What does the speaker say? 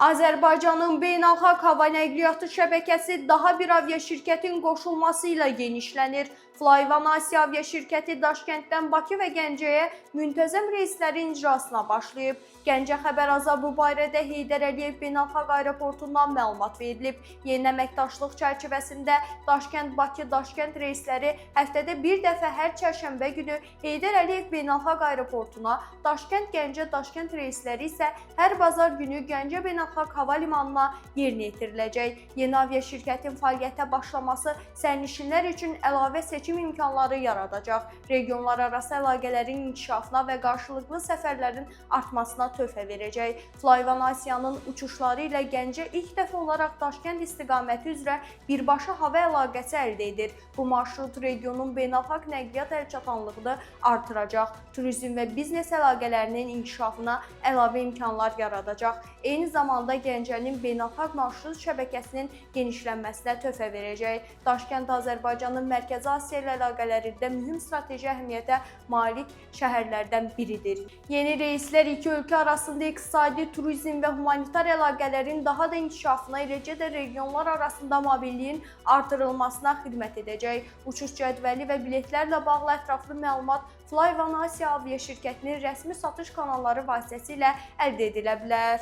Azərbaycanın beynəlxalq hava nəqliyyatı şəbəkəsi daha bir aviaşirkətin qoşulması ilə genişlənir. Flyvan Asiya aviaşirkəti Daşkənddən Bakı və Gəncəyə müntəzəm reyslərin icrasına başlayıb. Gəncə xəbər azı bu barədə Heydər Əliyev Beynəlxalq Aeroportundan məlumat verilib. Yeni əməkdaşlıq çərçivəsində Daşkənd-Bakı Daşkənd reysləri həftədə bir dəfə hər çərşənbə günü Heydər Əliyev Beynəlxalq Aeroportuna, Daşkənd-Gəncə Daşkənd reysləri isə hər bazar günü Gəncə Beynəlxalq Hava Limanına yerinə yetiriləcək. Yeni aviaşirkətin fəaliyyətə başlaması sərnişinlər üçün əlavə seçim imkanları yaradacaq, regionlar arası əlaqələrin inkişafına və qarşılıqlı səfərlərin artmasına töhfə verəcək. Flyvan Asiyanın uçuşları ilə Gəncə ilk dəfə olaraq Daşkənd istiqaməti üzrə birbaşa hava əlaqəsi əldə edir. Bu marşrut regionun beynəlxalq nəqliyyat əlçatanlığını artıracaq, turizm və biznes əlaqələrinin inkişafına əlavə imkanlar yaradacaq. Eyni zamanda Gəncənin beynəlxalq marşrut şəbəkəsinin genişlənməsinə töhfə verəcək. Daşkənd Azərbaycanın Mərkəzi Asiya ilə əlaqələrində mühüm strateji əhəmiyyətə malik şəhərlərdən biridir. Yeni reyslər iki ölkə arasında iqtisadi, turizm və humanitar əlaqələrin daha da inkişafına, eləcə də regionlar arasında mobilliyin artırılmasına xidmət edəcək. Uçuş cədvəli və biletlərlə bağlı ətraflı məlumat Flyvan Asiya aviaşirkətinin rəsmi satış kanalları vasitəsilə əldə edilə bilər.